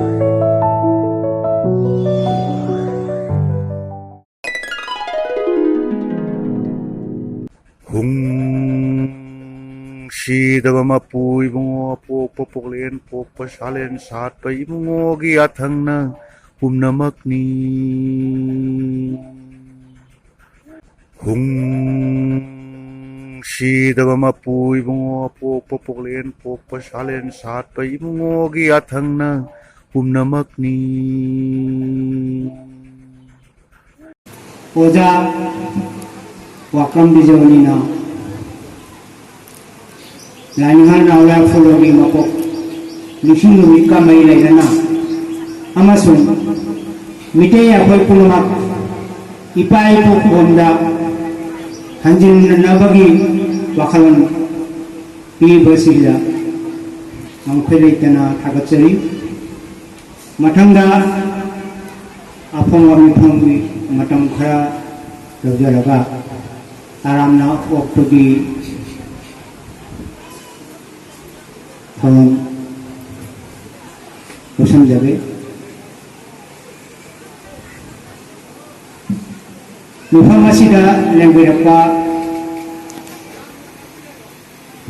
ꯁꯤꯗꯕ ꯃꯄꯨ ꯏꯕꯨꯡꯉꯣ ꯄꯣꯛꯄ ꯄꯣꯛꯂꯦꯟ ꯄꯣꯛꯄ ꯁꯥꯂꯦꯟ ꯁꯥꯠꯄ ꯏꯕꯨꯡꯉꯣꯒꯤ ꯌꯥꯊꯪꯅ ꯄꯨꯝꯅꯃꯛꯅꯤ ꯁꯤꯗꯕ ꯃꯄꯨ ꯏꯕꯨꯡꯉꯣ ꯄꯣꯛꯄ ꯄꯣꯛꯂꯦꯟ ꯄꯣꯛꯄ ꯁꯥꯂꯦꯟ ꯁꯥꯠꯄ ꯏꯕꯨꯡꯉꯣꯒꯤ ꯌꯥꯊꯪꯅ ꯄꯨꯝꯅꯃꯛꯅꯤ ओजा वाकम बिजवनीना लाइनहान नावला फुलोगी मको लिसिंग नुमिका मई लेना अमसुन मिटे अखोय पुनमक इपाई पोकोंदा हंजिन नबगी वाखलन पी बसिला अंखेलेतना थागचरी मठंगा अफोंग मिफोंगी मतम खरा लौजरगा आरामना ओक्टोगी हम समझे मफम लेंगरपा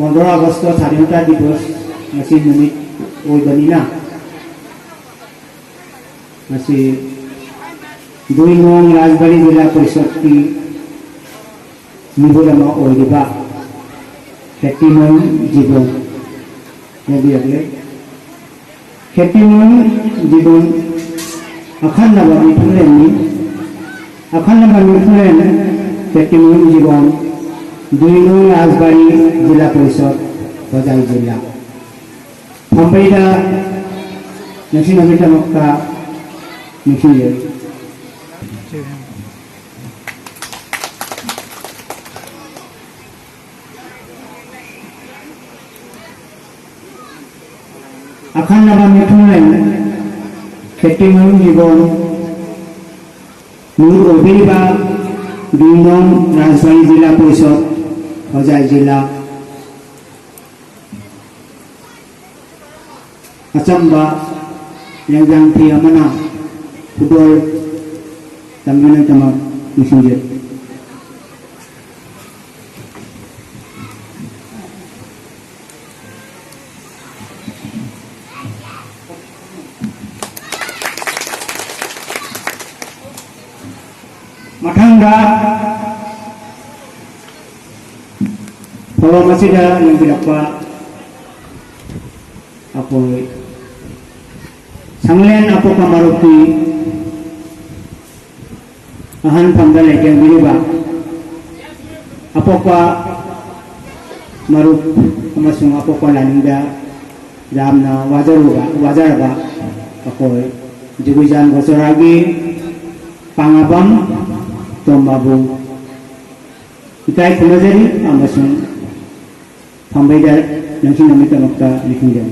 15 अगस्त स्वाधीनता दिवस निमित ओइबनिना दुई नोंग राजबाड़ी जिला परिषद की निबुलमा ओइबा खेतीमन जीवन खेतीमन जीवन अखंड मिथुलेन खेतीमन जीवन दुई नोंग राजबाड़ी जिला परिषद बजाई जिला फंबईदा नसी नमिता मक्का मिथिले अखंड मिथुलेन खेतीमन जीवन नूर ओबिरिबा दुई नोंग राजबाड़ी जिला परिषद बजाई जिला अचंबा लेंजांथी अमना football तंगना तमक मिसिंजे मठंगा flow मसीदा yang bilapa apoy sanglen apo kamaruki ahan pangdal yang biliba apo ka maruk amasung apo ka laninda jamna wajarga apoy jugujan gosoragi pangabam tombabu ikai kulajari amasung pambaida yang sinamita makta likinjan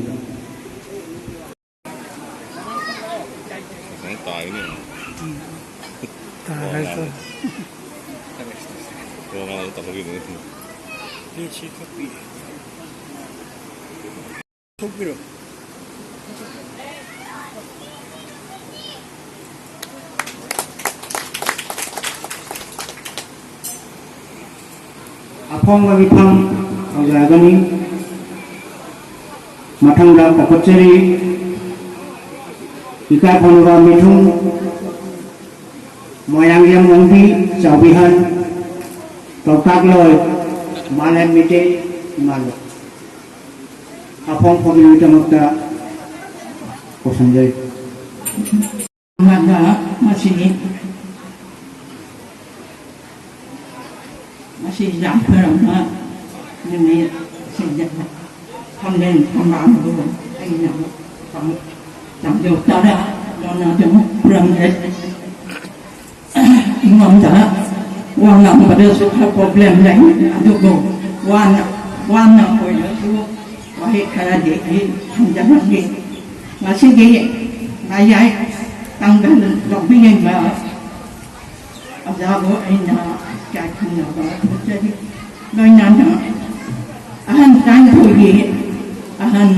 Apong magipang ang gagani matangga pakotseri ika panura mithung moyang yang mongti chaubihan tokak loy malam mite malu apong pemilu tamakta kosanjay manga masini masih jam berapa ini sejak kamden kamar itu ini jam jauh tara dona jam kurang ngom dah wang nak pada suka problem lain aduk go wan nak koi tu wahai kaya dek jangan dek masih dek ayai tanggal lebih yang bah ada go ini cái không nào đó jadi nói nana ahan tan thôi ahan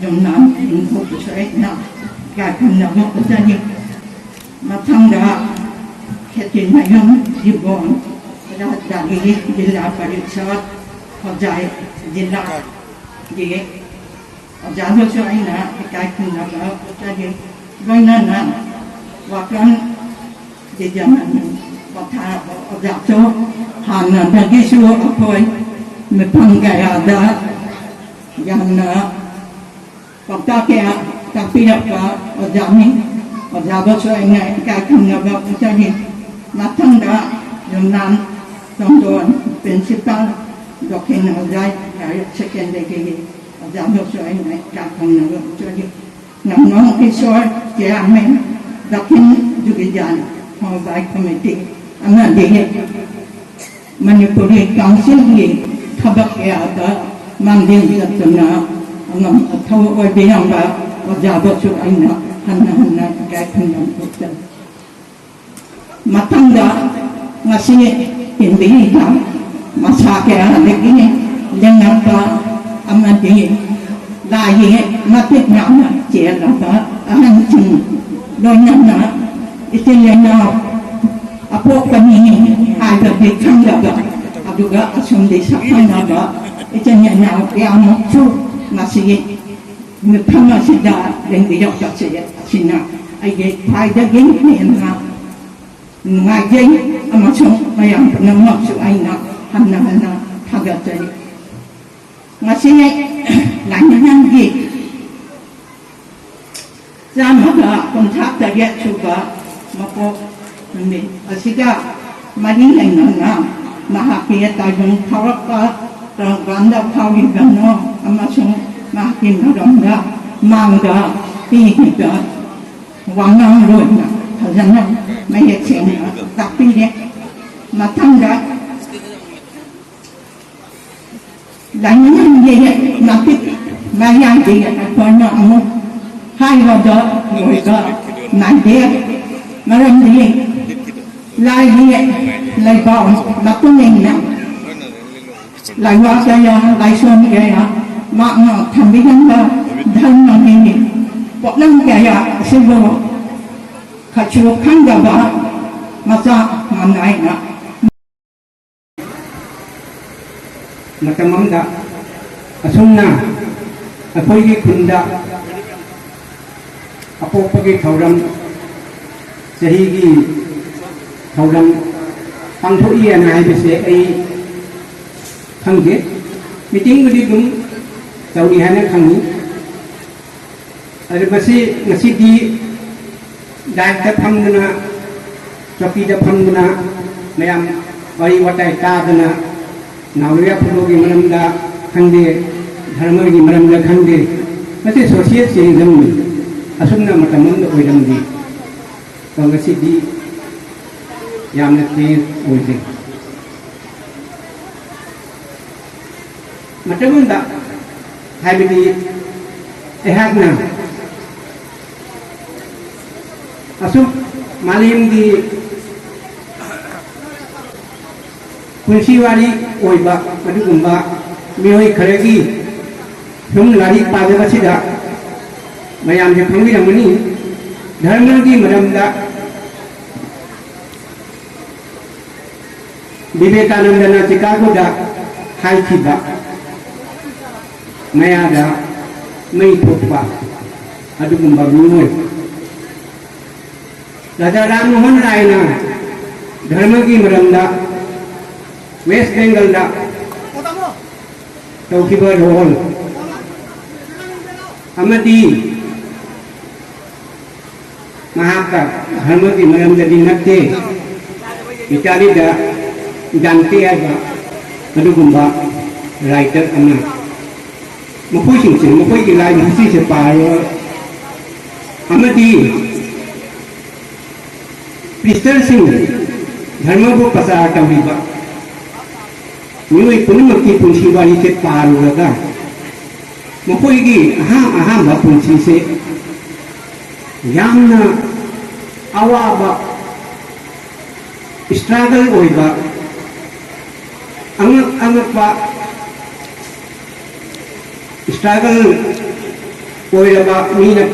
Yunnan Incorporated Gakanama Uzani Matanga Katinayam Yibon Radali Dilla Paritsa Hojai Dilla Di Ojano China Gakanama Uzani Vainana Wakan Dijaman Wata Ojato Hana Nagisu Apoy Mepangayada Yana Pagkakaya Kapiyak ka Ojami Ojabo so ay Gakanama Uzani Matanga Yunnan Tongdoan Principal Dokin Ojai Second Degree Ojabo so ay Gakanama Uzani Namong Isor Kiamen Dokin Jugijan Hobay Committee Amandi Manipuri Council Tabakayada Mandin Satuna Among Tawa or Biamba Ojabo so ay Hana Gakanama Uzani Matanda ngasi hindi ka masakya lagi lengan ka amadi lahi matit nyama jela ka ahancing donya na itilena apo kami ada bekanga ka aduga asum desa kana ka itenya na ya moksu ngasi mutama sida deng diok ka sina ay faida gini na ngaji amasung mayang penamok su aina hana tagatai ngasinya lanyan gi zamaga kontak tagya chuba mako nami asiga mari lainana mahakiya tayong tawaka ganda pawi gano amasung mahakim rongga mangga pihiga wangang roina Hazana mayaksen tapi dia matangga lanyan dia napit mayang dia kono amu hai wada moga nandia maram dia lai dia lai baum makuning na lai wa saya lai son ya mak no thambigan ba dhan no ni poknang kaya sibo Kacu kanda ba masa manai na matamamda asumna apoigi kunda apopagi thauram sahigi thauram pangthoi anai bise ai khangge meeting budi dum tauni hana khangi ade basi ngasi di Dai Pamdana, Choki the Pamdana, Mayam, Vai Watai Kadana, Nauria Pulogi Maramda, Kande, Harmagi Maramda Kande, but is associate saying them, Asuna Matamunda Oidamdi, Tongasidi, Yamati, Oidi. Matamunda, Habiti, Ehagna. Asum malim di kunsiwari oiba madugumba mihoi kharegi hum lari padaba sida mayam je phangmi ramani dharma gi maramda Vivekananda na Chicago da hai thiba maya da mai thokpa adugumba mihoi Raja Ram Mohan Rai na dharma ki maramda West Bengal da Taukiba Rohol Amati Mahaka dharma ki maramda di nakte Itali da Dante aga Madugumba writer ama Mapui sing mapui ki lai hasi se payo Amati Mr. Singh, Dharma ko pasar tawiba. Niyo puno magkipunsi wali se paru laga. Mapoy gi aham ba punsi se. Yamna awa ba struggle oi ba. Ang pa struggle ꯑꯣꯏꯔꯕ ꯃꯤꯅ